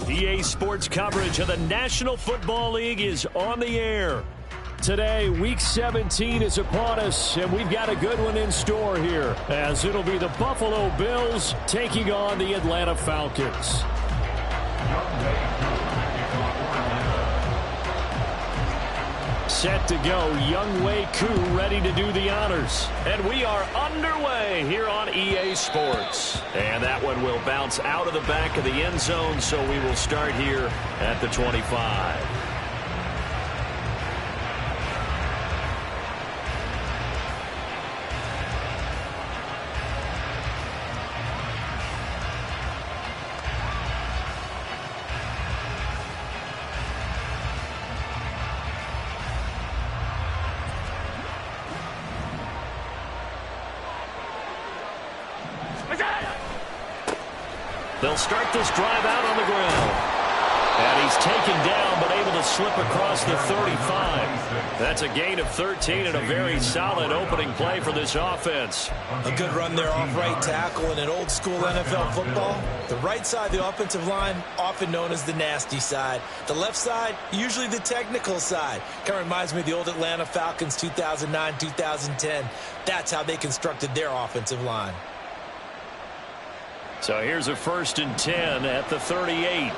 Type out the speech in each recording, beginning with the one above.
EA Sports coverage of the National Football League is on the air. Today, Week 17 is upon us, and we've got a good one in store here, as it'll be the Buffalo Bills taking on the Atlanta Falcons. Set to go, Younghoe Koo ready to do the honors. And we are underway here on EA Sports. And that one will bounce out of the back of the end zone, so we will start here at the 25. They'll start this drive out on the ground. And he's taken down, but able to slip across the 35. That's a gain of 13 and a very solid opening play for this offense. A good run there off right tackle in an old school NFL football. The right side of the offensive line, often known as the nasty side. The left side, usually the technical side. Kind of reminds me of the old Atlanta Falcons 2009-2010. That's how they constructed their offensive line. So here's a 1st and 10 at the 38.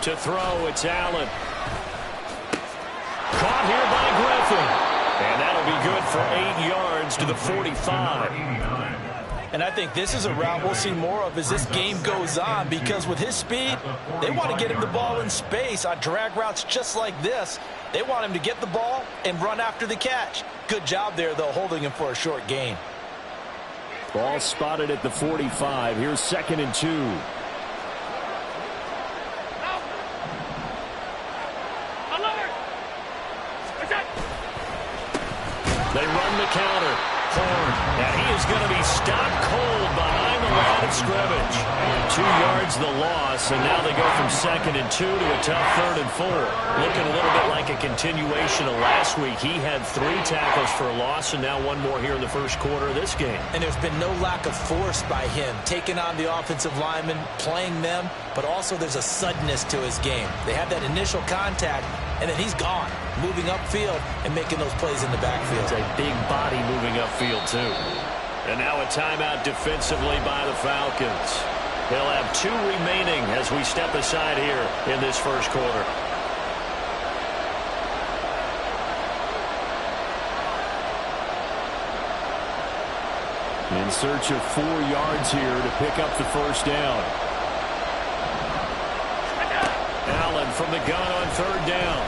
To throw, it's Allen. Caught here by Griffin. And that'll be good for 8 yards to the 45. And I think this is a route we'll see more of as this game goes on, because with his speed, they want to get him the ball in space on drag routes just like this. They want him to get the ball and run after the catch. Good job there, though, holding him for a short gain. Ball spotted at the 45. Here's 2nd and 2. They run the counter. Horn. And he is going to be stopped cold behind the line of scrimmage. 2 yards the loss, and now they go from 2nd and 2 to a tough 3rd and 4. Looking a little bit like a continuation of last week. He had 3 tackles for a loss, and now 1 more here in the first quarter of this game. And there's been no lack of force by him, taking on the offensive linemen, playing them, but also there's a suddenness to his game. They have that initial contact, and then he's gone, moving upfield and making those plays in the backfield. It's a big body moving upfield, too. And now a timeout defensively by the Falcons. They'll have 2 remaining as we step aside here in this first quarter. In search of 4 yards here to pick up the first down. Allen from the gun on 3rd down.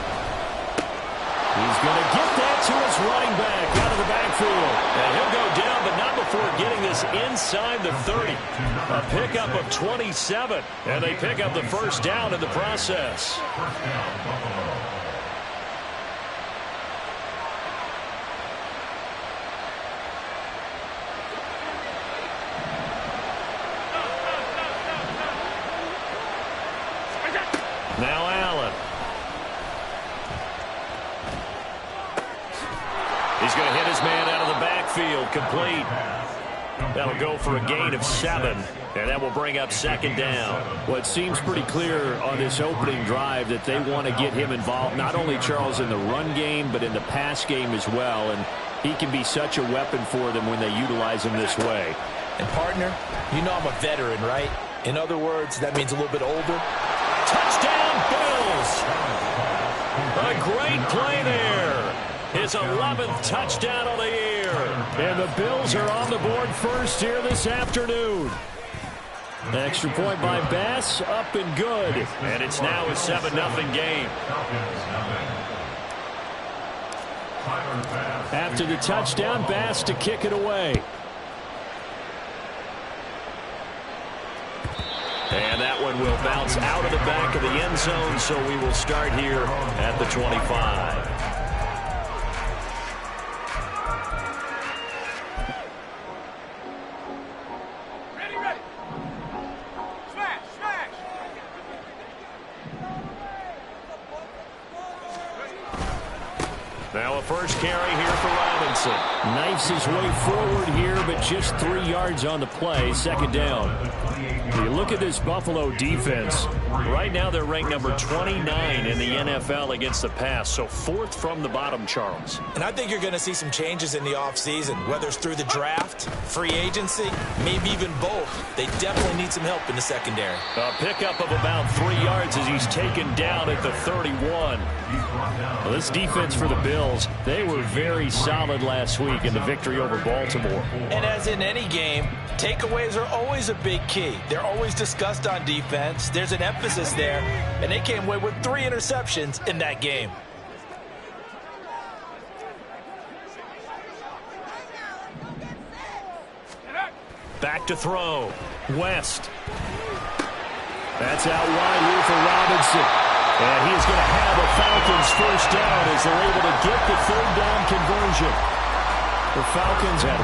He's going to get that to his running back out of the backfield. And he'll go down, but not before getting this inside the 30. A pickup of 27. And they pick up the first down in the process. Now Allen. He's going to hit his man out of the backfield. Complete. That'll go for a gain of 7. And that will bring up 2nd down. Well, it seems pretty clear on this opening drive that they want to get him involved, not only, Charles, in the run game, but in the pass game as well. And he can be such a weapon for them when they utilize him this way. And, partner, you know I'm a veteran, right? In other words, that means a little bit older. Touchdown, Bills! A great play there. His 11th touchdown of the year. And the Bills are on the board first here this afternoon. Extra point by Bass, up and good. And it's now a 7-0 game. After the touchdown, Bass to kick it away. And that one will bounce out of the back of the end zone, so we will start here at the 25. Now a first carry here for Robinson. Knifes his way forward here, but just 3 yards on the play. Second down. You look at this Buffalo defense. Right now they're ranked number 29 in the NFL against the pass, so 4th from the bottom, Charles. And I think you're going to see some changes in the offseason, whether it's through the draft, free agency, maybe even both. They definitely need some help in the secondary. A pickup of about 3 yards as he's taken down at the 31. Well, this defense for the Bills, they were very solid last week in the victory over Baltimore. And as in any game, takeaways are always a big key. They're always discussed on defense. There's an emphasis there, and they came away with 3 interceptions in that game. Back to throw. West. That's out wide here for Robinson. And he's going to have a Falcons first down as they're able to get the 3rd down conversion. The Falcons at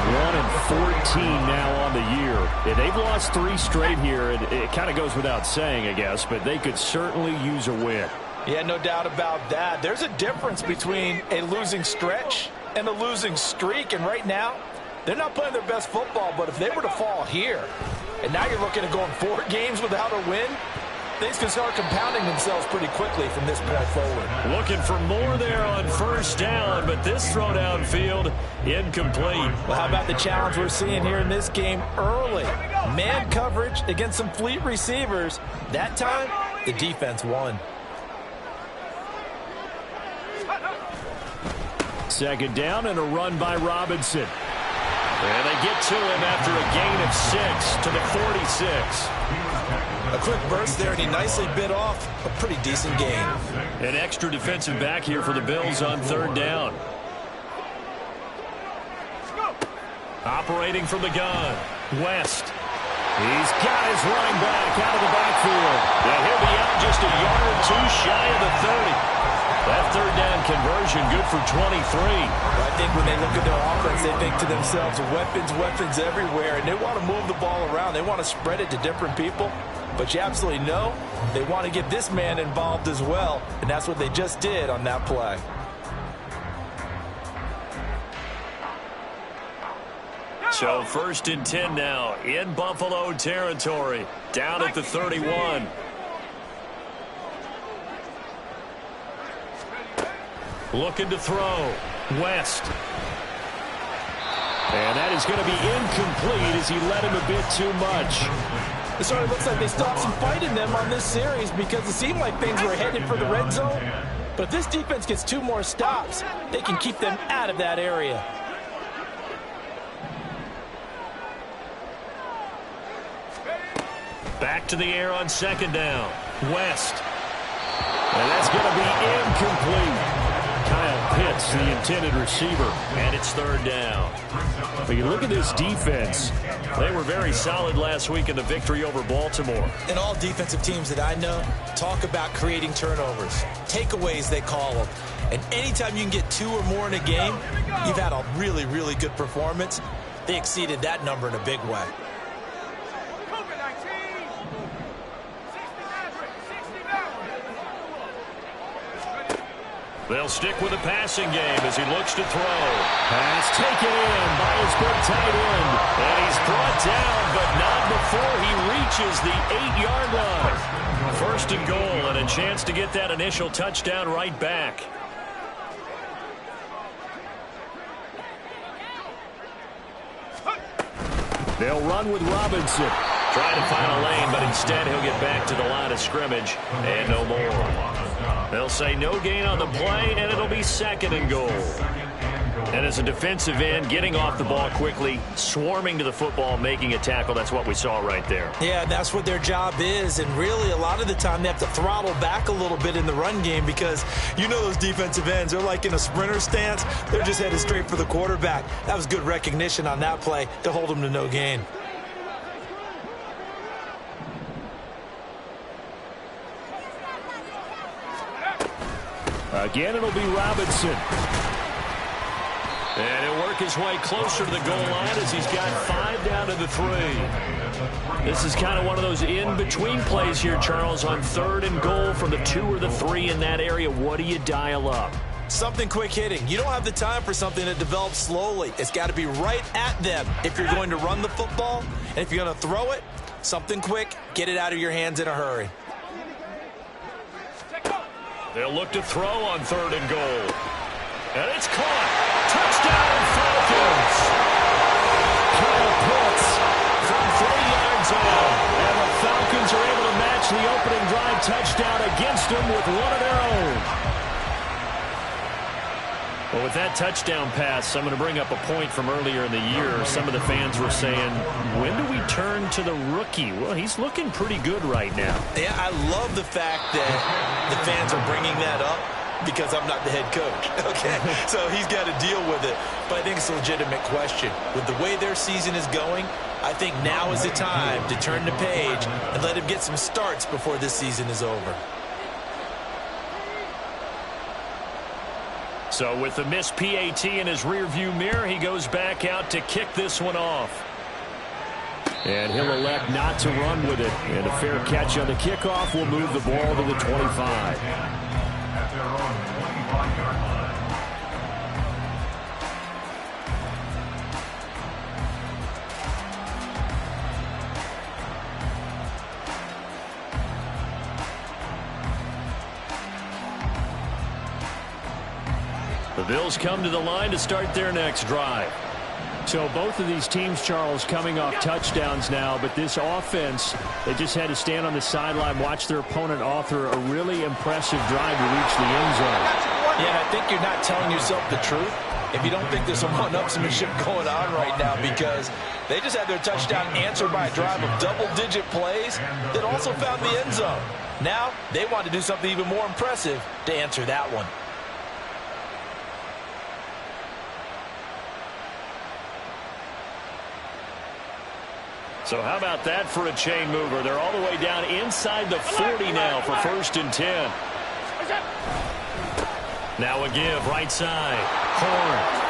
1-14 now on the year. And they've lost 3 straight here. And it kind of goes without saying, I guess, but they could certainly use a win. Yeah, no doubt about that. There's a difference between a losing stretch and a losing streak. And right now, they're not playing their best football. But if they were to fall here, and now you're looking at going 4 games without a win, things can start compounding themselves pretty quickly from this point forward. Looking for more there on first down, but this throw downfield incomplete. Well, how about the challenge we're seeing here in this game early? Man coverage against some fleet receivers. That time, the defense won. Second down and a run by Robinson. And they get to him after a gain of 6 to the 46. A quick burst there, and he nicely bit off a pretty decent gain. An extra defensive back here for the Bills on 3rd down. Operating from the gun. West. He's got his running back out of the backfield. And he'll be out just a yard or 2 shy of the 30. That 3rd down conversion good for 23. I think when they look at their offense, they think to themselves, weapons everywhere, and they want to move the ball around. They want to spread it to different people. But you absolutely know they want to get this man involved as well, and that's what they just did on that play. So 1st and 10 now in Buffalo territory, down at the 31. Looking to throw. West. And that is going to be incomplete as he led him a bit too much. It sort of looks like they stopped some fight in them on this series because it seemed like things were headed for the red zone. But if this defense gets 2 more stops, they can keep them out of that area. Back to the air on 2nd down. West. And that's going to be incomplete. Kyle Pitts, the intended receiver, and it's 3rd down. But you look at this defense. They were very solid last week in the victory over Baltimore. And all defensive teams that I know talk about creating turnovers. Takeaways, they call them. And anytime you can get 2 or more in a game, you've had a really, really good performance. They exceeded that number in a big way. They'll stick with the passing game as he looks to throw. Pass taken in by his big tight end. And he's brought down, but not before he reaches the 8-yard line. 1st and goal, and a chance to get that initial touchdown right back. They'll run with Robinson. Trying to find a lane, but instead he'll get back to the line of scrimmage and no more. They'll say no gain on the play, and it'll be 2nd and goal. And as a defensive end, getting off the ball quickly, swarming to the football, making a tackle, that's what we saw right there. Yeah, that's what their job is, and really a lot of the time they have to throttle back a little bit in the run game because you know those defensive ends, they're like in a sprinter stance. They're just headed straight for the quarterback. That was good recognition on that play to hold them to no gain. Again, it'll be Robinson. And he'll work his way closer to the goal line as he's got 5 down to the 3. This is kind of one of those in-between plays here, Charles, on 3rd and goal from the 2 or the 3 in that area. What do you dial up? Something quick hitting. You don't have the time for something that develops slowly. It's got to be right at them if you're going to run the football. And if you're going to throw it, something quick, get it out of your hands in a hurry. They'll look to throw on 3rd and goal. And it's caught. Touchdown, Falcons. Kyle Pitts from 3 yards out. And the Falcons are able to match the opening drive touchdown against them with one of their own. Well, with that touchdown pass, I'm going to bring up a point from earlier in the year. Some of the fans were saying, when do we turn to the rookie? Well, he's looking pretty good right now. Yeah, I love the fact that the fans are bringing that up because I'm not the head coach, okay? So he's got to deal with it. But I think it's a legitimate question. With the way their season is going, I think now is the time to turn the page and let him get some starts before this season is over. So with the missed PAT in his rearview mirror, he goes back out to kick this one off. And he'll elect not to run with it. And a fair catch on the kickoff will move the ball to the 25. The Bills come to the line to start their next drive. So both of these teams, Charles, coming off touchdowns now, but this offense, they just had to stand on the sideline, watch their opponent author a really impressive drive to reach the end zone. Yeah, I think you're not telling yourself the truth if you don't think there's some one-upsmanship going on right now, because they just had their touchdown answered by a drive of double-digit plays that also found the end zone. Now they want to do something even more impressive to answer that one. So how about that for a chain mover? They're all the way down inside the 40 now for 1st and 10. Now a give, right side. Horn.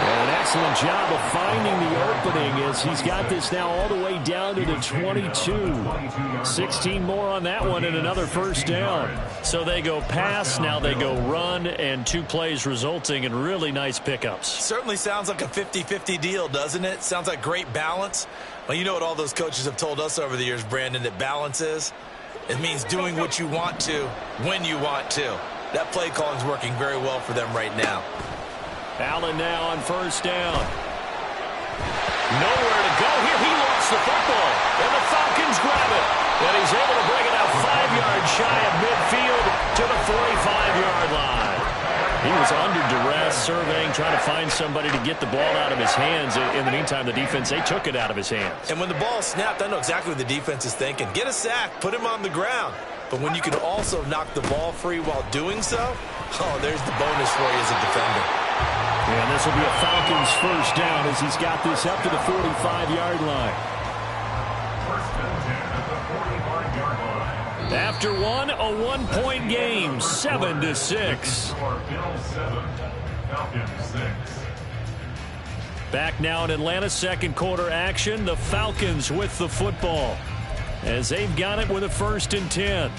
And an excellent job of finding the opening as he's got this now all the way down to the 22. 16 more on that one and another 1st down. So they go pass, now they go run, and 2 plays resulting in really nice pickups. Certainly sounds like a 50-50 deal, doesn't it? Sounds like great balance. Well, you know what all those coaches have told us over the years, Brandon, that balance is? It means doing what you want to when you want to. That play calling is working very well for them right now. Allen now on 1st down. Nowhere to go here. He lost the football. And the Falcons grab it. And he's able to bring it out 5 yards shy of midfield to the 45-yard line. He was under duress, surveying, trying to find somebody to get the ball out of his hands. In the meantime, the defense, they took it out of his hands. And when the ball snapped, I know exactly what the defense is thinking. Get a sack, put him on the ground. But when you can also knock the ball free while doing so, oh, there's the bonus for you as a defender. And this will be a Falcons 1st down as he's got this up to the 45-yard line. After one, a 1-point game, 7-6. Back now in Atlanta, 2nd quarter action. The Falcons with the football as they've got it with a 1st and 10.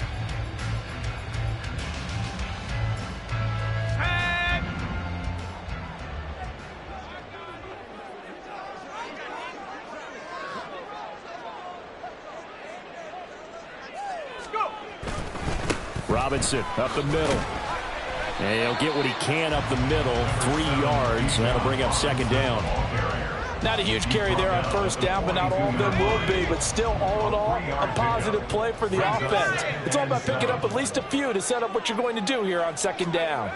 Robinson up the middle. And he'll get what he can up the middle, 3 yards. That'll bring up 2nd down. Not a huge carry there on 1st down, but not all of them will be. But still, all in all, a positive play for the offense. It's all about picking up at least a few to set up what you're going to do here on 2nd down.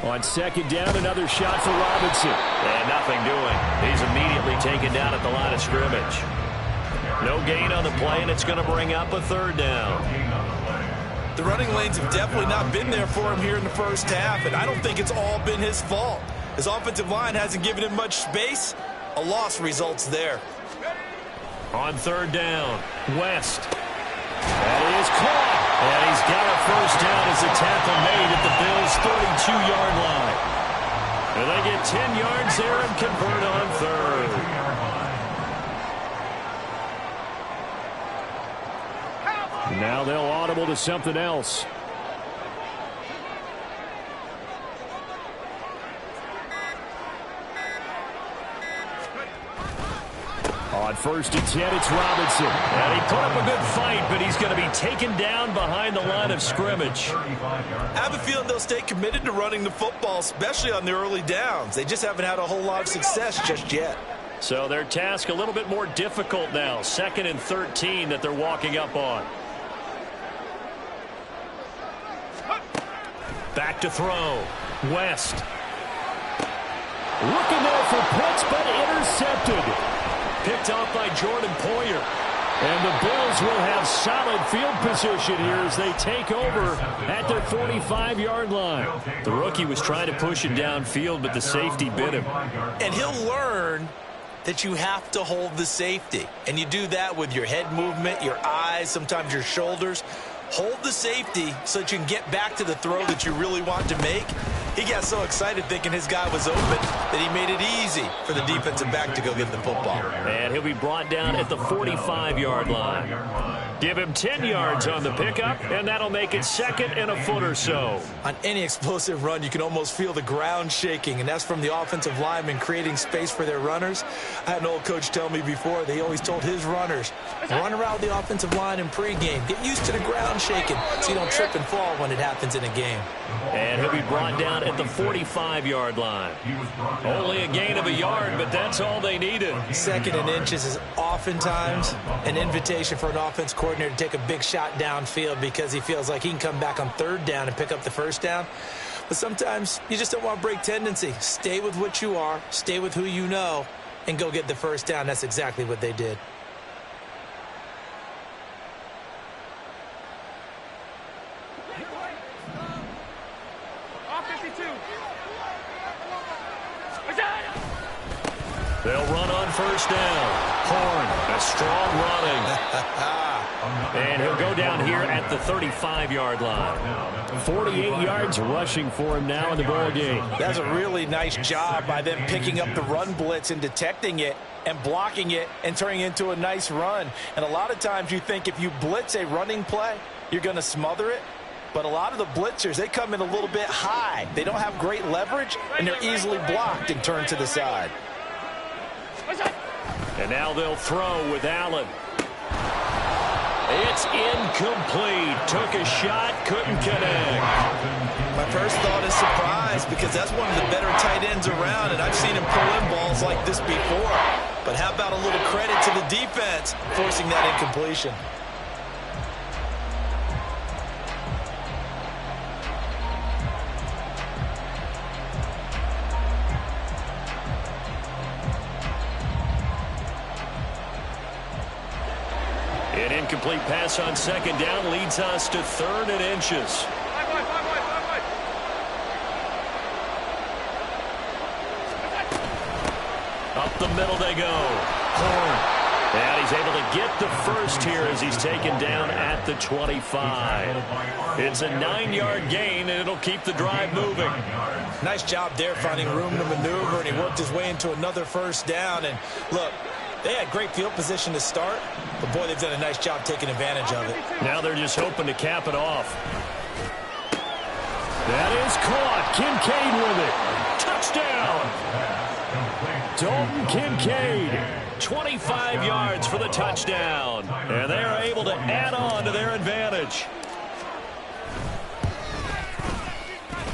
On 2nd down, another shot for Robinson. And nothing doing. He's immediately taken down at the line of scrimmage. No gain on the play, and it's going to bring up a 3rd down. The running lanes have definitely not been there for him here in the 1st half, and I don't think it's all been his fault. His offensive line hasn't given him much space. A loss results there. On 3rd down, West. That is caught. And he's got a 1st down as the tackle made at the Bills' 32-yard line. And they get 10 yards there and convert on 3rd. Now they'll audible to something else. On 1st and 10, it's Robinson. And he put up a good fight, but he's going to be taken down behind the line of scrimmage. I have a feeling they'll stay committed to running the football, especially on the early downs. They just haven't had a whole lot of success just yet. So their task a little bit more difficult now. 2nd and 13 that they're walking up on. Back to throw. West. Looking there for Pitts, but intercepted. Picked off by Jordan Poyer. And the Bills will have solid field position here as they take over at their 45-yard line. The rookie was trying to push it downfield, but the safety bit him. And he'll learn that you have to hold the safety. And you do that with your head movement, your eyes, sometimes your shoulders. Hold the safety so that you can get back to the throw that you really want to make. He got so excited thinking his guy was open that he made it easy for the defensive back to go get the football. And he'll be brought down at the 45-yard line. Give him 10 yards on the pickup, and that'll make it 2nd and a foot or so. On any explosive run, you can almost feel the ground shaking, and that's from the offensive linemen creating space for their runners. I had an old coach tell me before, they always told his runners, run around the offensive line in pregame. Get used to the ground shaking so you don't trip and fall when it happens in a game. And he'll be brought down at the 45-yard line. Only a gain of a yard, but that's all they needed. 2nd and inches is oftentimes an invitation for an offense coordinator to take a big shot downfield because he feels like he can come back on 3rd down and pick up the 1st down. But sometimes you just don't want to break tendency. Stay with what you are, stay with who you know, and go get the 1st down. That's exactly what they did. They'll run on 1st down. Horn, a strong running. And he'll go down here at the 35-yard line. 48 yards rushing for him now in the ball game. That's a really nice job by them picking up the run blitz and detecting it and blocking it and turning it into a nice run. And a lot of times you think if you blitz a running play, you're going to smother it. But a lot of the blitzers, they come in a little bit high. They don't have great leverage, and they're easily blocked and turned to the side. And now they'll throw with Allen. It's incomplete. Took a shot, couldn't connect. My first thought is surprise because that's one of the better tight ends around, and I've seen him pull in balls like this before. But how about a little credit to the defense forcing that incompletion? An incomplete pass on 2nd down leads us to 3rd and inches. Up the middle they go. Horn. And he's able to get the 1st here as he's taken down at the 25. It's a 9-yard gain, and it'll keep the drive moving. Nice job there finding room to maneuver, and he worked his way into another 1st down. And look, they had great field position to start, but boy, they've done a nice job taking advantage of it. Now they're just hoping to cap it off. That is caught. Kincaid with it. Touchdown. Dalton Kincaid. 25 yards for the touchdown. And they are able to add on to their advantage.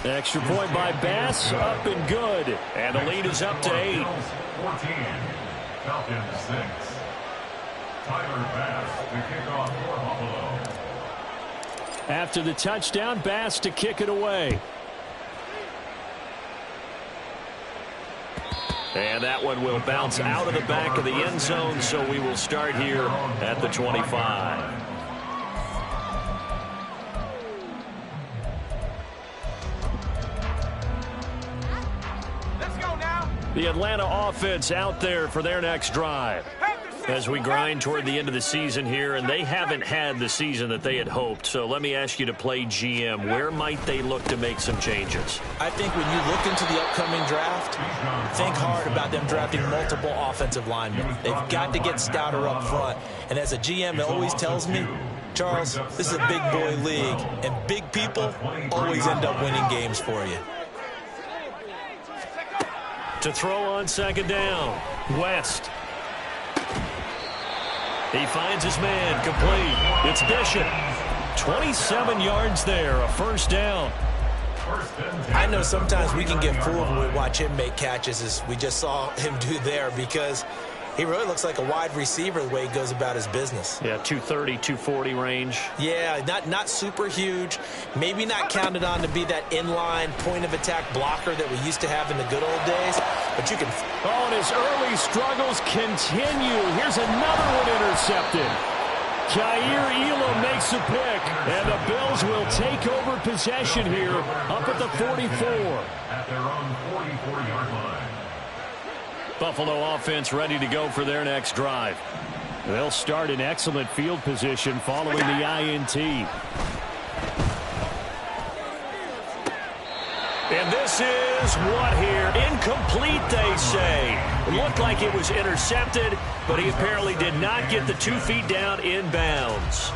Extra point by Bass, up and good. And the lead is up to 8. 14. Falcons 6. Tyler Bass to kick off for Buffalo. After the touchdown, Bass to kick it away. And that one will bounce out of the back of the end zone, so we will start here at the 25. Let's go now. The Atlanta offense out there for their next drive. As we grind toward the end of the season here, and they haven't had the season that they had hoped. So let me ask you to play GM. Where might they look to make some changes? I think when you look into the upcoming draft, think hard about them drafting multiple offensive linemen. They've got to get stouter up front. And as a GM, it always tells me, Charles, this is a big boy league, and big people always end up winning games for you. To throw on 2nd down, West. He finds his man, complete. It's Bishop. 27 yards there, a first down. I know sometimes we can get fooled when we watch him make catches, as we just saw him do there, because he really looks like a wide receiver the way he goes about his business. Yeah, 230, 240 range. Yeah, not super huge. Maybe not counted on to be that inline point-of-attack blocker that we used to have in the good old days. But you can... Oh, and his early struggles continue. Here's another one intercepted. Jair Elam makes a pick, and the Bills will take over possession here up at the 44. At their own 44-yard line. Buffalo offense ready to go for their next drive. They'll start in excellent field position following the INT. And this is what here? Incomplete, they say. It looked like it was intercepted, but he apparently did not get the 2 feet down in bounds.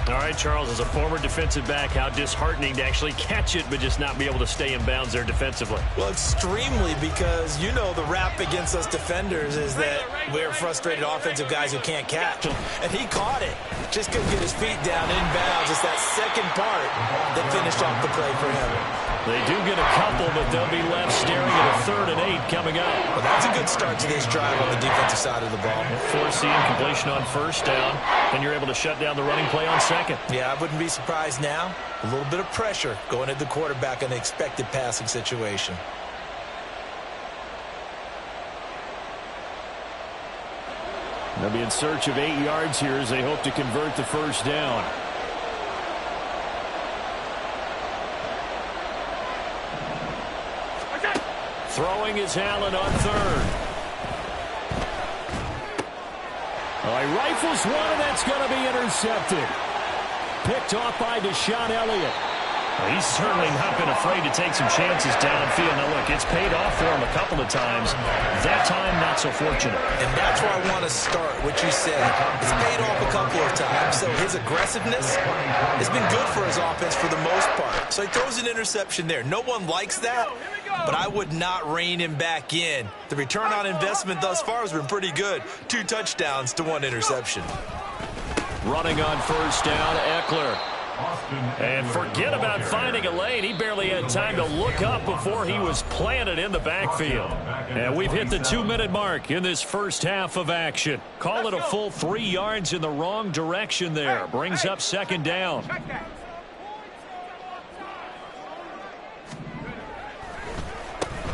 All right, Charles, as a former defensive back, how disheartening to actually catch it but just not be able to stay in bounds there defensively. Well, extremely, because you know the rap against us defenders is that we're frustrated offensive guys who can't catch. And he caught it. Just couldn't get his feet down in bounds. It's that second part that finished off the play for him. They do get a couple, but they'll be left staring at a 3rd and 8 coming up. Well, that's a good start to this drive on the defensive side of the ball. Force the incompletion on first down, and you're able to shut down the running play on second. Yeah, I wouldn't be surprised now. A little bit of pressure going at the quarterback in the expected passing situation. They'll be in search of 8 yards here as they hope to convert the first down. Throwing is Allen on 3rd. Oh, he rifles one, and that's going to be intercepted. Picked off by Deshaun Elliott. Well, he's certainly not been afraid to take some chances downfield. Now, look, it's paid off for him a couple of times. That time, not so fortunate. And that's where I want to start, what you said. It's paid off a couple of times. So his aggressiveness has been good for his offense for the most part. So he throws an interception there. No one likes that, but I would not rein him back in. The return on investment thus far has been pretty good. 2 touchdowns to 1 interception. Running on first down, Eckler. And forget about finding a lane. He barely had time to look up before he was planted in the backfield. And we've hit the 2-minute mark in this first half of action. Call it a full 3 yards in the wrong direction there. Brings up second down.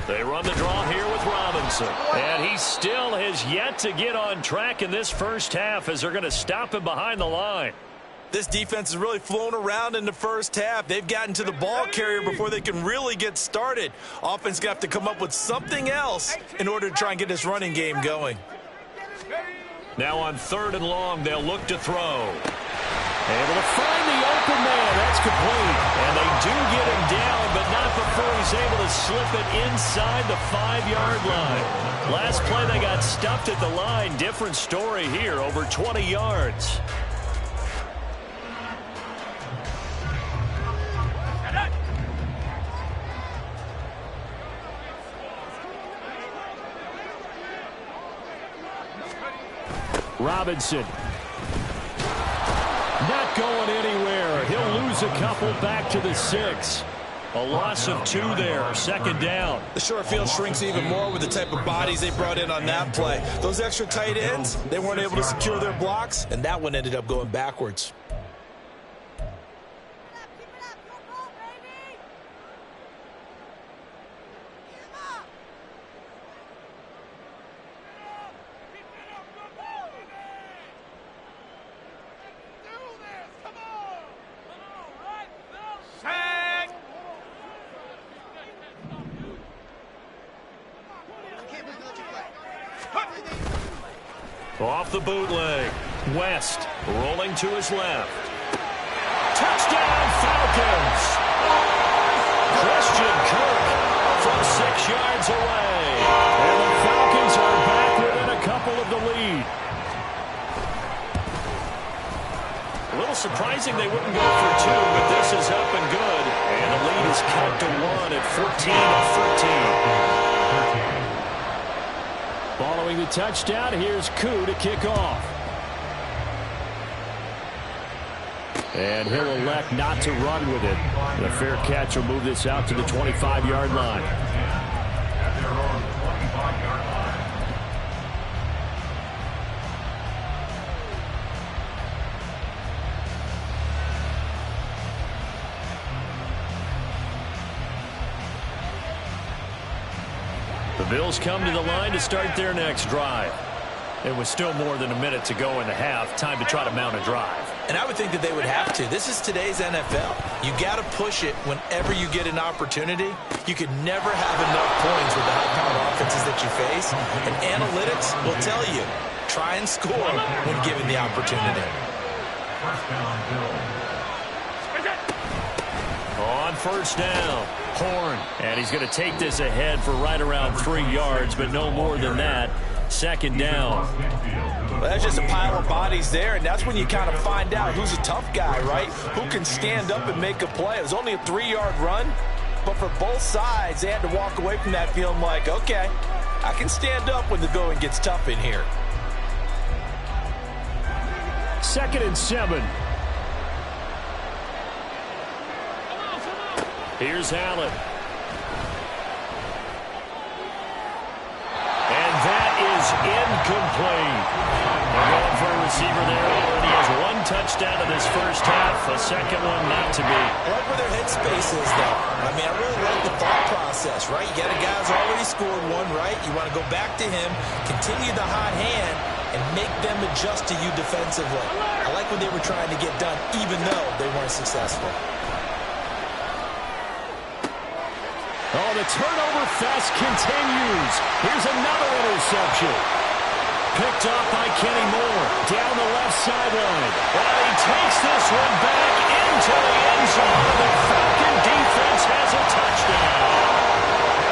They run the draw here with Robinson. And he still has yet to get on track in this first half as they're going to stop him behind the line. This defense has really flown around in the first half. They've gotten to the ball carrier before they can really get started. Offense going to have to come up with something else in order to try and get this running game going. Now on 3rd and long, they'll look to throw. Able to find the open man. That's complete. And they do get him down, but not before he's able to slip it inside the 5-yard line. Last play, they got stuffed at the line. Different story here, over 20 yards. Robinson. Not going anywhere. He'll lose a couple back to the 6. A loss of 2 there. Second down. The short field shrinks even more with the type of bodies they brought in on that play. Those extra tight ends, they weren't able to secure their blocks, and that one ended up going backwards. Off the bootleg. West rolling to his left. Touchdown Falcons! Christian Kirk from 6 yards away. And the Falcons are back within a couple of the lead. A little surprising they wouldn't go for 2, but this is up and good. And the lead is cut to 1 at 14-13. Following the touchdown, here's Koo to kick off. And he'll elect not to run with it. And a fair catch will move this out to the 25-yard line. At their own 25-yard line. The Bills come to the line to start their next drive. It was still more than a minute to go in the half. Time to try to mount a drive. And I would think that they would have to. This is today's NFL. You got to push it whenever you get an opportunity. You could never have enough points with the high-powered offenses that you face. And analytics will tell you, try and score when given the opportunity. First down, Bills. On first down, Horn. And he's going to take this ahead for right around 3 yards, but no more than that. Second down. Well, that's just a pile of bodies there, and that's when you kind of find out who's a tough guy, right? Who can stand up and make a play. It was only a 3-yard run, but for both sides, they had to walk away from that feeling like, okay, I can stand up when the going gets tough in here. 2nd and 7. Here's Allen. And that is incomplete. They're going for a receiver there. Already has 1 touchdown in this first half. A second one not to be. I like where their headspace is, though. I mean, I really like the thought process, right? You got a guy who's already scored 1, right? You want to go back to him, continue the hot hand, and make them adjust to you defensively. I like what they were trying to get done, even though they weren't successful. Oh, the turnover fest continues. Here's another interception. Picked off by Kenny Moore. Down the left sideline. And he takes this one back into the end zone. The Falcon defense has a touchdown.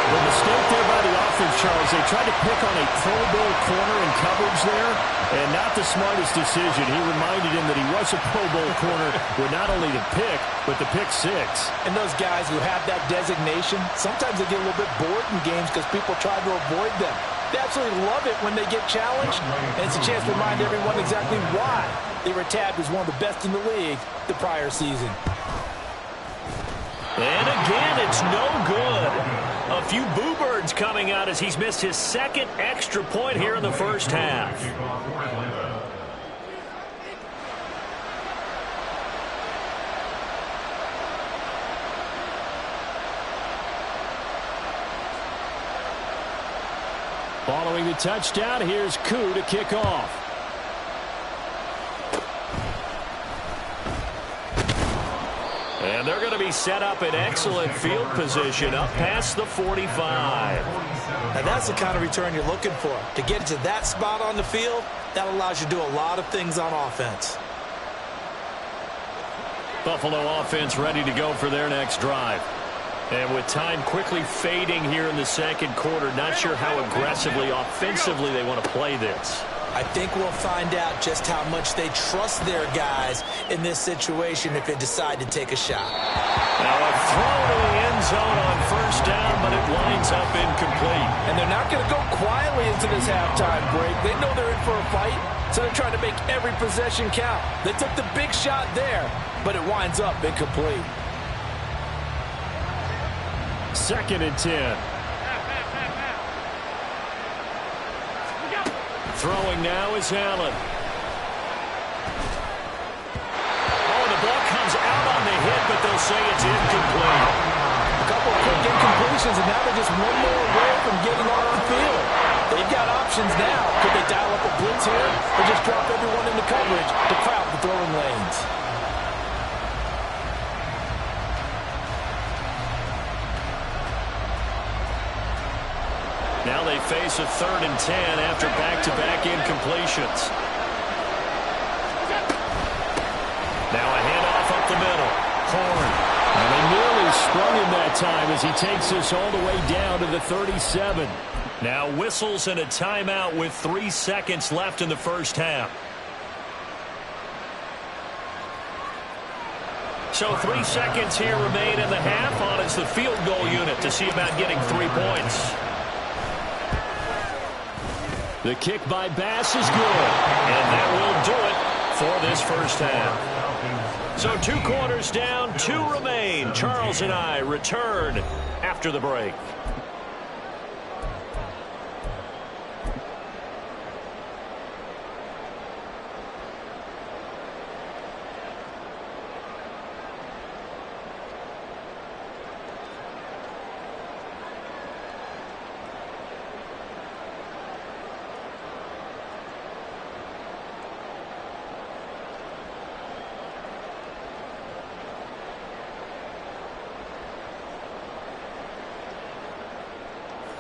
The mistake there by the offense, Charles, they tried to pick on a Pro Bowl corner in coverage there, and not the smartest decision. He reminded him that he was a Pro Bowl corner with not only the pick, but the pick 6. And those guys who have that designation, sometimes they get a little bit bored in games because people try to avoid them. They absolutely love it when they get challenged, and it's a chance to remind everyone exactly why they were tabbed as one of the best in the league the prior season. And again, it's no good. A few boo birds coming out as he's missed his 2nd extra point here in the first half. Following the touchdown, here's Koo to kick off. And they're going to be set up in excellent field position up past the 45. Now that's the kind of return you're looking for. To get to that spot on the field, that allows you to do a lot of things on offense. Buffalo offense ready to go for their next drive. And with time quickly fading here in the second quarter, not sure how aggressively, offensively they want to play this. I think we'll find out just how much they trust their guys in this situation if they decide to take a shot. Now a throw to the end zone on first down, but it winds up incomplete. And they're not going to go quietly into this halftime break. They know they're in for a fight, so they're trying to make every possession count. They took the big shot there, but it winds up incomplete. 2nd and 10. Throwing now is Allen. Oh, the ball comes out on the hit, but they'll say it's incomplete. A couple of quick incompletions, and now they're just one more away from getting off the field. They've got options now. Could they dial up a blitz here or just drop everyone into coverage to crowd the throwing lanes? Now they face a 3rd and 10 after back-to-back incompletions. Now a handoff up the middle. Horn. And they nearly sprung him that time as he takes this all the way down to the 37. Now whistles and a timeout with 3 seconds left in the first half. So 3 seconds here remain in the half on it's the field goal unit to see about getting 3 points. The kick by Bass is good, and that will do it for this first half. So 2 quarters down, 2 remain. Charles and I return after the break.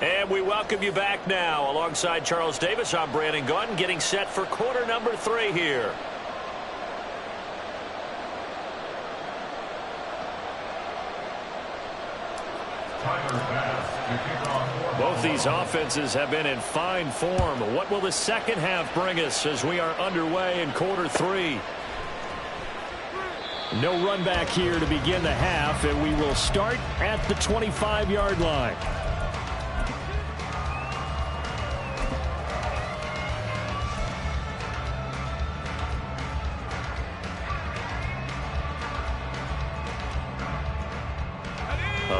And we welcome you back now. Alongside Charles Davis, I'm Brandon Gaudin, getting set for quarter number 3 here. Both these offenses have been in fine form. What will the second half bring us as we are underway in quarter 3? No run back here to begin the half, and we will start at the 25-yard line.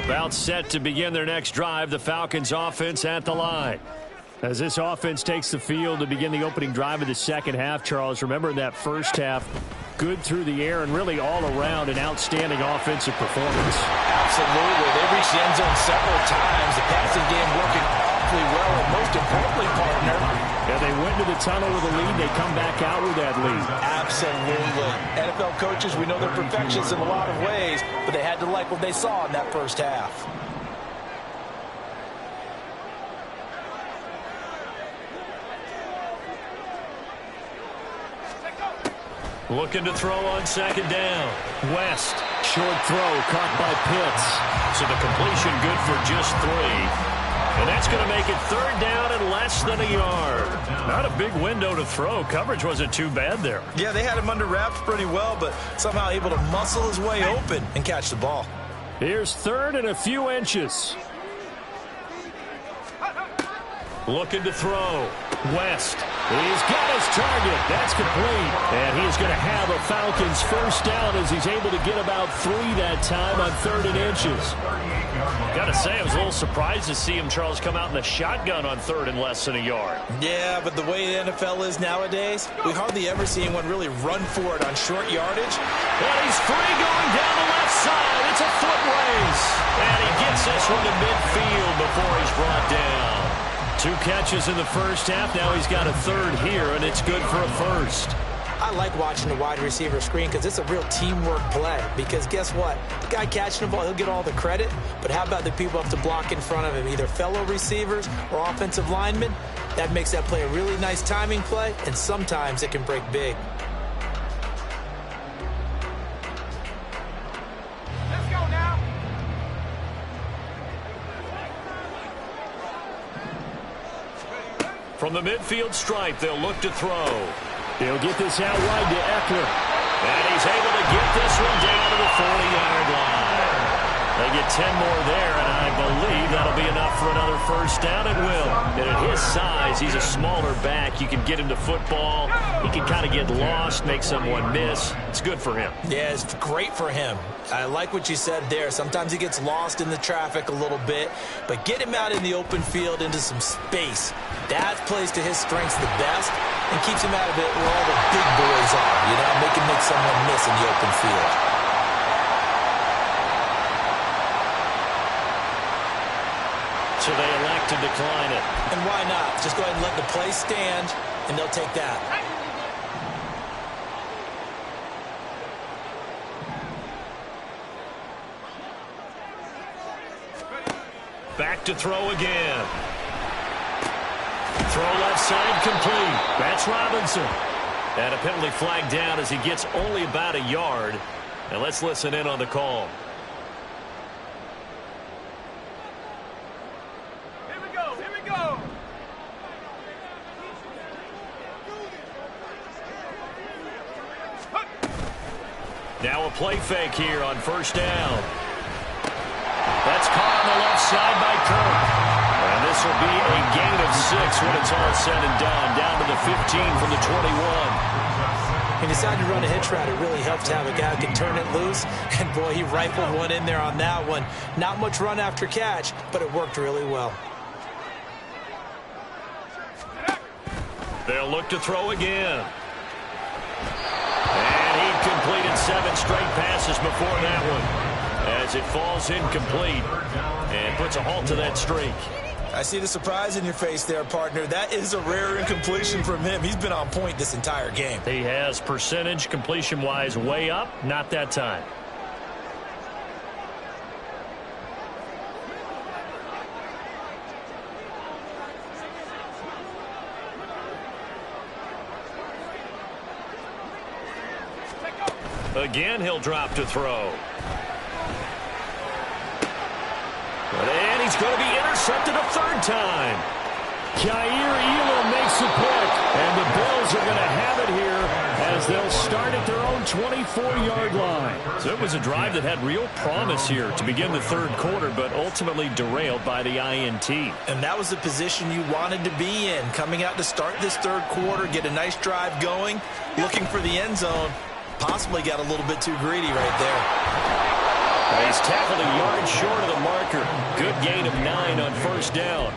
About set to begin their next drive, the Falcons offense at the line. As this offense takes the field to begin the opening drive of the second half, Charles, remember in that first half, good through the air and really all around an outstanding offensive performance. Absolutely. They reached the end zone several times. The passing game working awfully well, and most importantly, partner, yeah, they went to the tunnel with a lead. They come back out with that lead. Absolutely. NFL coaches, we know they're perfectionists in a lot of ways, but they had to like what they saw in that first half. Looking to throw on second down. West, short throw, caught by Pitts. So the completion good for just 3. And that's going to make it third down and less than a yard. Not a big window to throw. Coverage wasn't too bad there. Yeah, they had him under wraps pretty well, but somehow able to muscle his way open and catch the ball. Here's third and a few inches. Looking to throw. West. He's got his target. That's complete. And he's going to have a Falcons first down as he's able to get about 3 that time on 3rd and inches. Got to say, I was a little surprised to see him, Charles, come out in the shotgun on 3rd and less than a yard. Yeah, but the way the NFL is nowadays, we hardly ever see anyone really run for it on short yardage. And he's free going down the left side. It's a foot race. And he gets this one to midfield before he's brought down. 2 catches in the first half. Now he's got a 3rd here, and it's good for a first. I like watching the wide receiver screen because it's a real teamwork play. Because guess what? The guy catching the ball, he'll get all the credit. But how about the people up to block in front of him, either fellow receivers or offensive linemen? That makes that play a really nice timing play, and sometimes it can break big. Let's go now. From the midfield stripe, they'll look to throw. He'll get this out wide to Eckler. And he's able to get this one down to the 40-yard line. They get 10 more there, and I believe that'll be enough for another first down. It will. And at his size, he's a smaller back. You can get him to football. He can kind of get lost, make someone miss. It's good for him. Yeah, it's great for him. I like what you said there. Sometimes he gets lost in the traffic a little bit, but get him out in the open field into some space. That plays to his strengths the best and keeps him out of it where all the big boys are, you know, make someone miss in the open field. So they elect to decline it. And why not? Just go ahead and let the play stand, and they'll take that. Back to throw again. Throw left side complete. That's Robinson. And a penalty flag down as he gets only about a yard. And let's listen in on the call. Here we go. Here we go. Now a play fake here on first down. That's caught on the left side by Kirk. And this will be a gain of 6 when it's all said and done. Down to the 15 from the 21. He decided to run a hitch route. It really helped to have a guy who can turn it loose. And, boy, he rifled one in there on that one. Not much run after catch, but it worked really well. They'll look to throw again. And he completed 7 straight passes before that one, as it falls incomplete and puts a halt to that streak. I see the surprise in your face there, partner. That is a rare incompletion from him. He's been on point this entire game. He has percentage completion-wise way up, not that time. Again, he'll drop to throw. And he's going to be intercepted a 3rd time. Kaiir Elam makes the pick, and the Bills are going to have it here as they'll start at their own 24-yard line. So it was a drive that had real promise here to begin the 3rd quarter, but ultimately derailed by the INT. And that was the position you wanted to be in, coming out to start this 3rd quarter, get a nice drive going, looking for the end zone. Possibly got a little bit too greedy right there. He's tackled a yard short of the marker. Good gain of 9 on 1st down.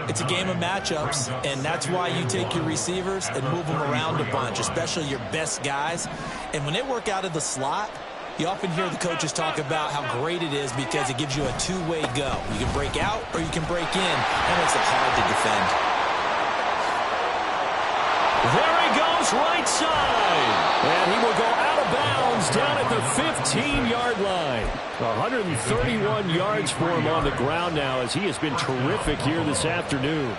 It's a game of matchups, and that's why you take your receivers and move them around a bunch, especially your best guys. And when they work out of the slot, you often hear the coaches talk about how great it is because it gives you a two-way go. You can break out or you can break in. That makes it hard to defend. There he goes, right side. And he will go out of bounds down at the 15-yard line. 131 yards for him on the ground now as he has been terrific here this afternoon.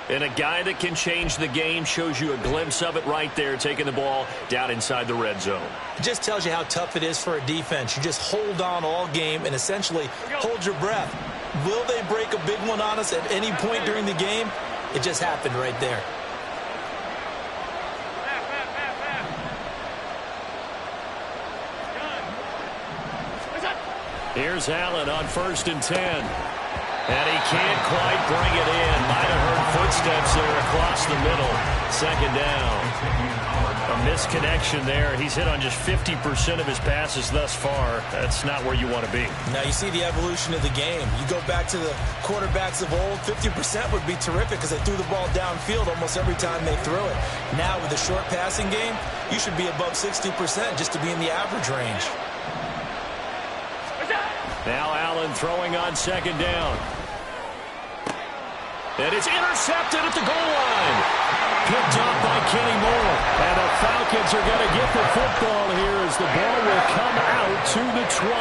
And a guy that can change the game shows you a glimpse of it right there, taking the ball down inside the red zone. It just tells you how tough it is for a defense. You just hold on all game and essentially hold your breath. Will they break a big one on us at any point during the game? It just happened right there. Here's Allen on 1st and 10. And he can't quite bring it in. Might have heard footsteps there across the middle. 2nd down. A misconnection there. He's hit on just 50% of his passes thus far. That's not where you want to be. Now you see the evolution of the game. You go back to the quarterbacks of old, 50% would be terrific because they threw the ball downfield almost every time they threw it. Now with the short passing game, you should be above 60% just to be in the average range. Now Allen throwing on 2nd down. And it's intercepted at the goal line. Picked up by Kenny Moore. And the Falcons are going to get the football here as the ball will come out to the 20.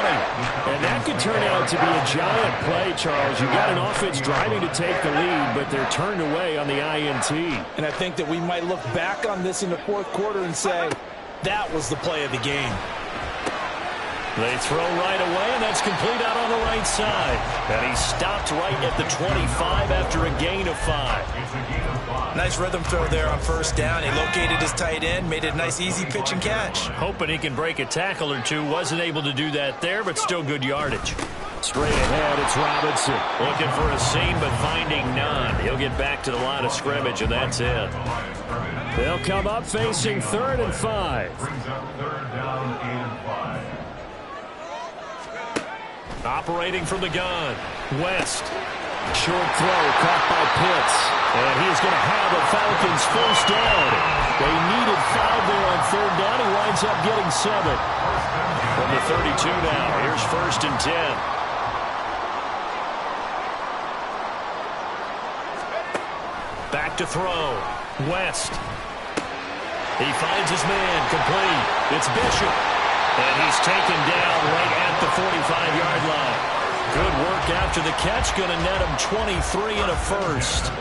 And that could turn out to be a giant play, Charles. You got an offense driving to take the lead, but they're turned away on the INT. And I think that we might look back on this in the 4th quarter and say, that was the play of the game. They throw right away, and that's complete out on the right side. And he stopped right at the 25 after a gain of 5. Nice rhythm throw there on 1st down. He located his tight end, made it a nice easy pitch and catch. Hoping he can break a tackle or two. Wasn't able to do that there, but still good yardage. Straight ahead, it's Robinson. Looking for a seam, but finding none. He'll get back to the line of scrimmage, and that's it. They'll come up facing 3rd and 5. Brings up 3rd down and 5. Operating from the gun. West. Short throw caught by Pitts. And he is going to have the Falcons 1st down. They needed 5 there on 3rd down. He winds up getting 7. From the 32 now. Here's 1st and 10. Back to throw. West. He finds his man. Complete. It's Bishop. And he's taken down right at the 45-yard line. Good work after the catch. Going to net him 23 and a 1st.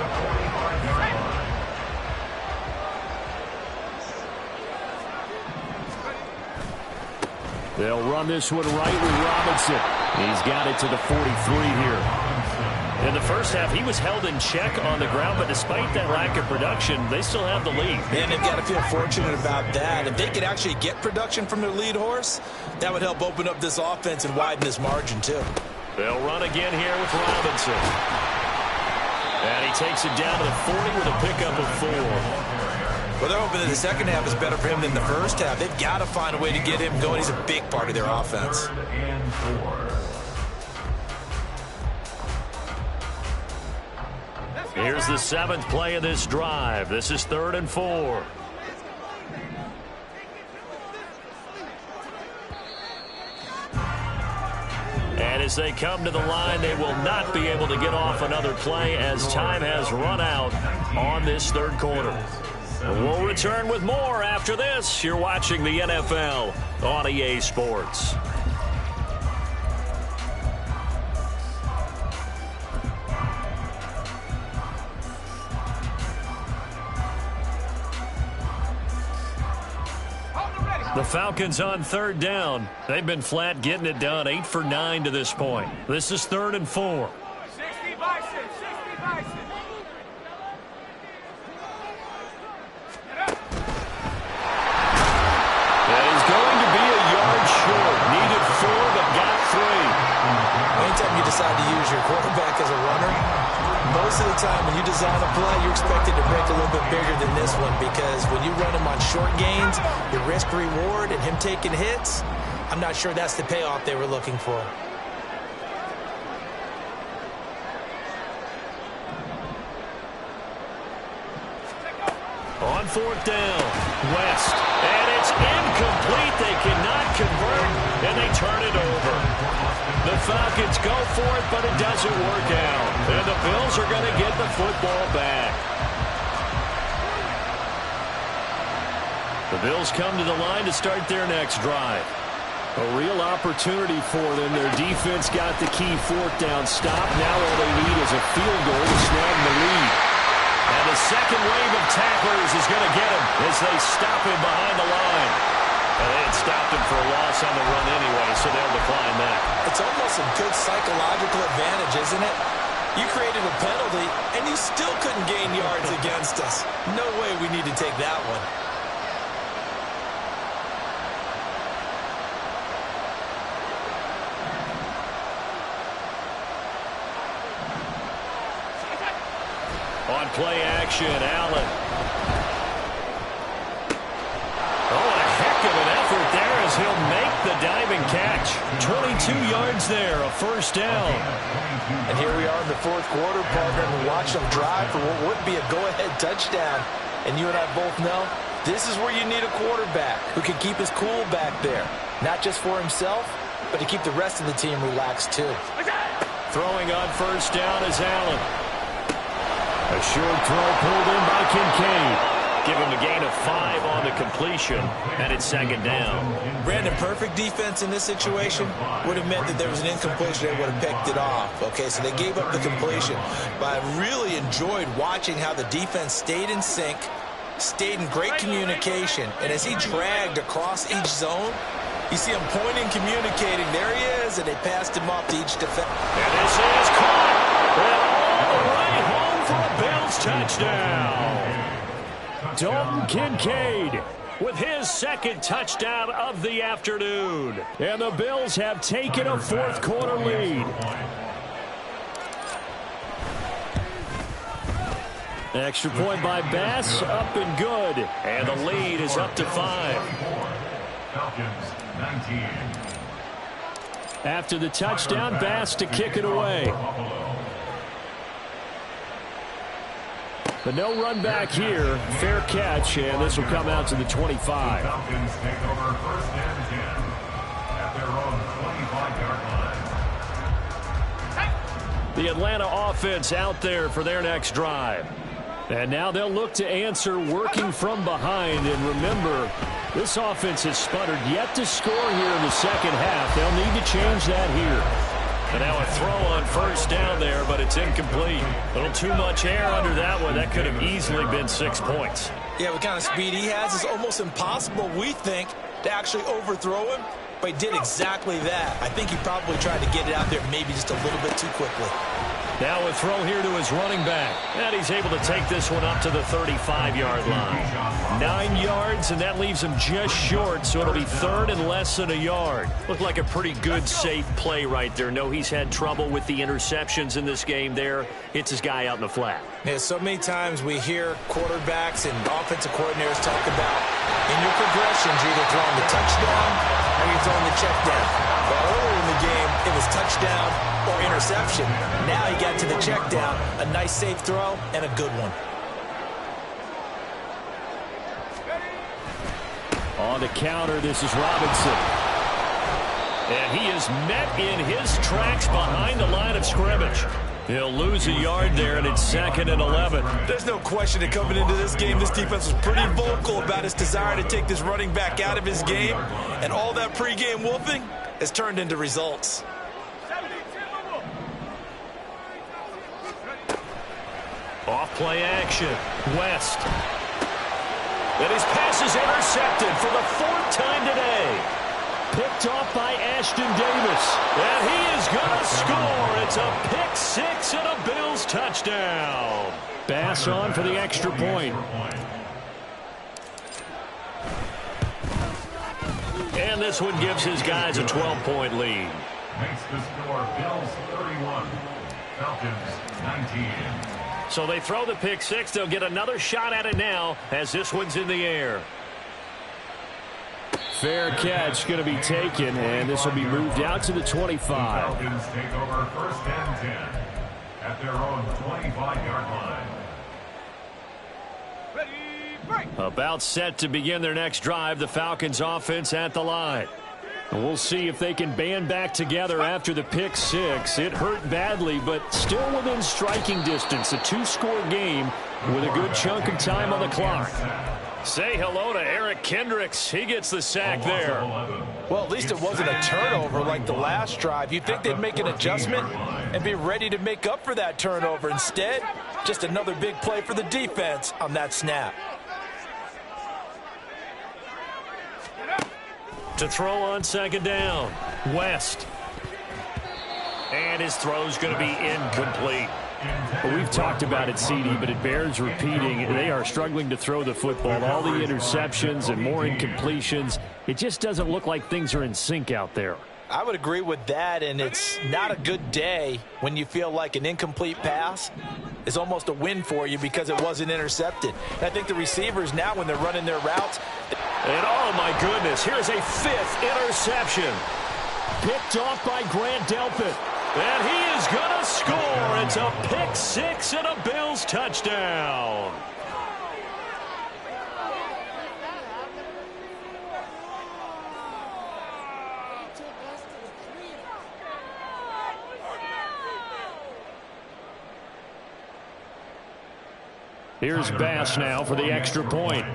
They'll run this one right with Robinson. He's got it to the 43 here. In the 1st half, he was held in check on the ground, but despite that lack of production, they still have the lead. And they've got to feel fortunate about that. If they could actually get production from their lead horse, that would help open up this offense and widen this margin, too. They'll run again here with Robinson. And he takes it down to the 40 with a pickup of 4. Well, they're hoping that the second half is better for him than the first half. They've got to find a way to get him going. He's a big part of their offense. Third and 4. Here's the 7th play of this drive. This is 3rd and 4. And as they come to the line, they will not be able to get off another play as time has run out on this 3rd quarter. We'll return with more after this. You're watching the NFL on EA Sports. The Falcons on 3rd down. They've been flat getting it done, 8 for 9 to this point. This is 3rd and 4. 60 Bison, 60 Bison. That is going to be a yard short. Needed 4, but got 3. Anytime you decide to use your quarterback as a runner, most of the time when you design a play, you're expected to break a little bit bigger than this one, because when you run him on short gains, your risk-reward and him taking hits, I'm not sure that's the payoff they were looking for. On 4th down, West. And it's incomplete. They cannot convert, and they turn it over. The Falcons go for it, but it doesn't work out. And the Bills are going to get the football back. The Bills come to the line to start their next drive. A real opportunity for them. Their defense got the key 4th down stop. Now all they need is a field goal to snag the lead. And the second wave of tacklers is going to get him as they stop him behind the line. And they had stopped him for a loss on the run anyway, so they'll decline that. It's almost a good psychological advantage, isn't it? You created a penalty, and you still couldn't gain yards against us. No way we need to take that one. On play action, Allen. Oh, a heck of an effort there as he'll make the diving catch. 22 yards there, a 1st down. And here we are in the 4th quarter, partner, and we watch them drive for what would be a go-ahead touchdown. And you and I both know this is where you need a quarterback who can keep his cool back there. Not just for himself, but to keep the rest of the team relaxed too. Throwing on 1st down is Allen. A short throw pulled in by Kincaid. Give him a gain of 5 on the completion, and it's 2nd down. Brandon, perfect defense in this situation would have meant that there was an incompletion. They would have picked it off. Okay, so they gave up the completion. But I really enjoyed watching how the defense stayed in sync, stayed in great communication. And as he dragged across each zone, you see him pointing, communicating. There he is, and they passed him off to each defender. And this is caught. And all the way home for a Bills touchdown. Dalton Kincaid with his 2nd touchdown of the afternoon. And the Bills have taken a 4th quarter lead. Extra point by Bass, up and good. And the lead is up to 5. Falcons 19. After the touchdown, Bass to kick it away. The no run back here, fair catch, and this will come out to the 25. Falcons take over 1st and 10 at their own 25-yard line. The Atlanta offense out there for their next drive. And now they'll look to answer working from behind. And remember, this offense has sputtered yet to score here in the 2nd half. They'll need to change that here. And now a throw on 1st down there, but it's incomplete. A little too much air under that one. That could have easily been 6 points. Yeah, what kind of speed he has is almost impossible, we think, to actually overthrow him. But he did exactly that. I think he probably tried to get it out there maybe just a little bit too quickly. Now a throw here to his running back. And he's able to take this one up to the 35-yard line. 9 yards, and that leaves him just short, so it'll be third and less than a yard. Looked like a pretty good, safe play right there. No, he's had trouble with the interceptions in this game there. Hits his guy out in the flat. Yeah, so many times we hear quarterbacks and offensive coordinators talk about in your progressions, you're either throwing the touchdown or you're throwing the check down. But earlier in the game, it was touchdown or interception. Now he got to the check down, a nice safe throw, and a good one. On the counter, this is Robinson. And he is met in his tracks behind the line of scrimmage. He'll lose a yard there, and it's 2nd and 11. There's no question that coming into this game, this defense was pretty vocal about its desire to take this running back out of his game. And all that pregame wolfing has turned into results. Off play action. West. And his pass is intercepted for the 4th time today. Picked off by Ashton Davis. And he is going to score. It's a pick 6 and a Bills touchdown. Bass on for the extra point. And this one gives his guys a 12-point lead. Makes the score Bills 31, Falcons 19. So they throw the pick 6. They'll get another shot at it now as this one's in the air. Fair catch going to be taken, and this will be moved out to the 25. Falcons take over 1st and 10 at their own 25-yard line. Ready, break. About set to begin their next drive, the Falcons offense at the line. And we'll see if they can band back together after the pick 6. It hurt badly, but still within striking distance. A 2-score game with a good chunk of time on the clock. Say hello to Eric Kendricks. He gets the sack there. Well, at least it wasn't a turnover like the last drive. You'd think they'd make an adjustment and be ready to make up for that turnover. Instead, just another big play for the defense on that snap. To throw on 2nd down, West. And his throw's going to be incomplete. Well, we've talked about it, CD, but it bears repeating. They are struggling to throw the football. All the interceptions and more incompletions. It just doesn't look like things are in sync out there. I would agree with that, and it's not a good day when you feel like an incomplete pass is almost a win for you because it wasn't intercepted. And I think the receivers now, when they're running their routes. And oh my goodness, here's a 5th interception. Picked off by Grant Delpit. And he is going to score. It's a pick 6 and a Bills touchdown. Here's Bass now for the extra point.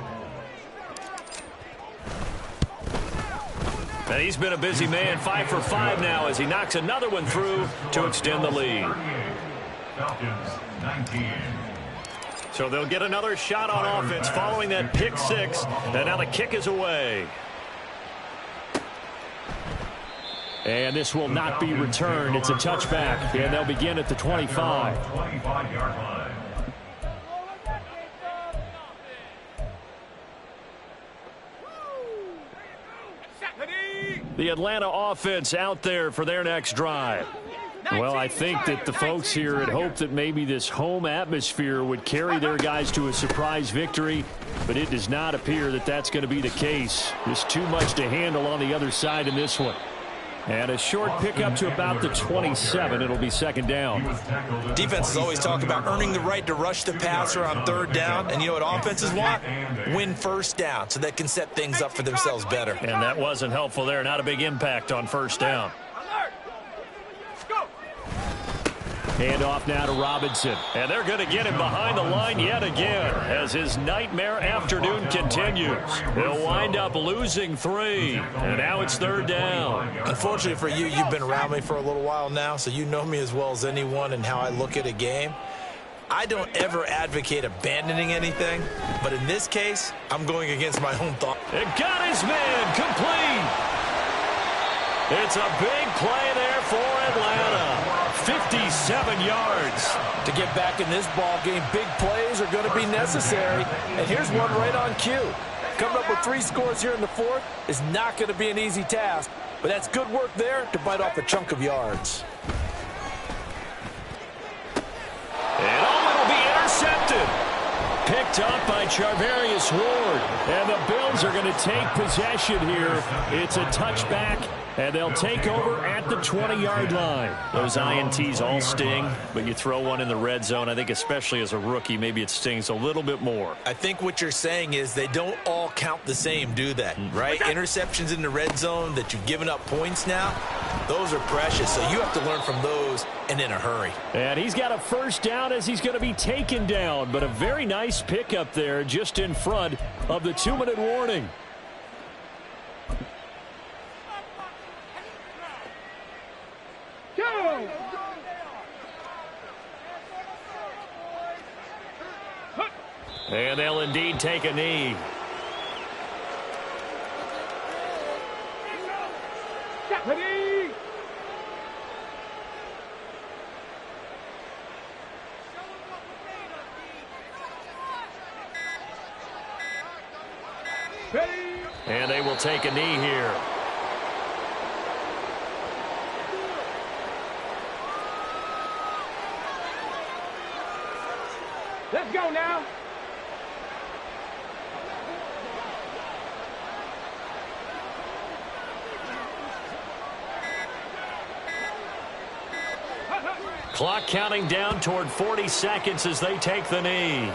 And he's been a busy man, 5 for 5 now as he knocks another one through to extend the lead. Falcons 19. So they'll get another shot on offense following that pick 6. And now the kick is away. And this will not be returned. It's a touchback. And they'll begin at the 25. 25-yard line. The Atlanta offense out there for their next drive. Well, I think that the folks here had hoped that maybe this home atmosphere would carry their guys to a surprise victory, but it does not appear that that's going to be the case. There's too much to handle on the other side in this one. And a short pickup to about the 27. It'll be 2nd down. Defenses always talk about earning the right to rush the passer on 3rd down. And you know what offenses want? Win 1st down so they can set things up for themselves better. And that wasn't helpful there. Not a big impact on 1st down. Alert. Go. Hand off now to Robinson. And they're going to get him behind the line yet again as his nightmare afternoon continues. He'll wind up losing 3. And now it's 3rd down. Unfortunately for you, you've been around me for a little while now, so you know me as well as anyone and how I look at a game. I don't ever advocate abandoning anything, but in this case, I'm going against my own thought. It got his man complete. It's a big play there for Atlanta. 57 yards. To get back in this ball game, big plays are going to be necessary. And here's one right on cue. Coming up with 3 scores here in the fourth is not going to be an easy task, but that's good work there to bite off a chunk of yards. And it'll be intercepted. Picked up by Charvarius Ward. And the Bills are going to take possession here. It's a touchback, and they'll take over at the 20-yard line. Those INTs all sting, but you throw one in the red zone. I think especially as a rookie, maybe it stings a little bit more. I think what you're saying is they don't all count the same, do they? Right? Interceptions in the red zone that you've given up points now, those are precious. So you have to learn from those and in a hurry. And he's got a first down as he's going to be taken down, but a very nice pickup there just in front of the 2-minute warning. And they'll indeed take a knee. Ready? And they will take a knee here. Let's go now. Clock counting down toward 40 seconds as they take the knee.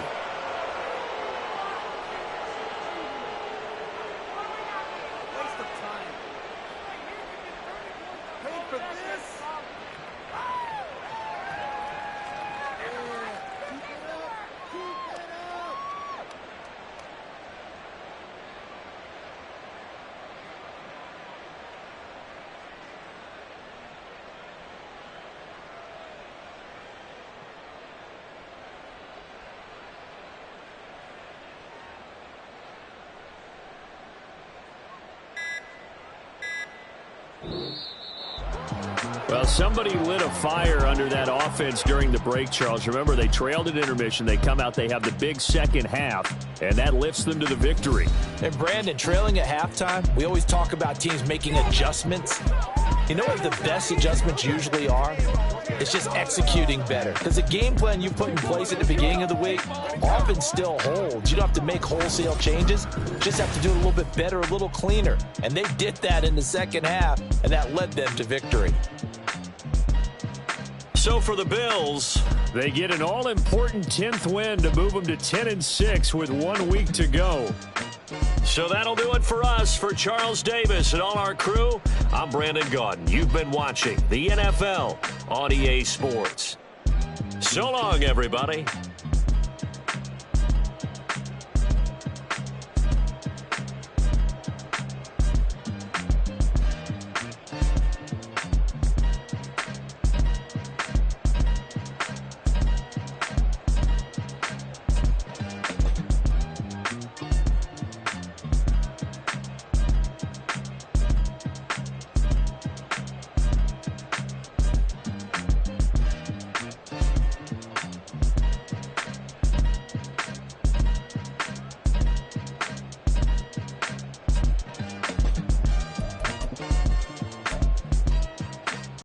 Well, somebody lit a fire under that offense during the break, Charles. Remember, they trailed at intermission. They come out, they have the big second half, and that lifts them to the victory. And, Brandon, trailing at halftime, we always talk about teams making adjustments. You know what the best adjustments usually are? It's just executing better. Because the game plan you put in place at the beginning of the week often still holds. You don't have to make wholesale changes. You just have to do it a little bit better, a little cleaner. And they did that in the second half, and that led them to victory. So for the Bills, they get an all-important 10th win to move them to 10-6 with 1 week to go. So that'll do it for us. For Charles Davis and all our crew, I'm Brandon Gaudin. You've been watching the NFL on EA Sports. So long, everybody.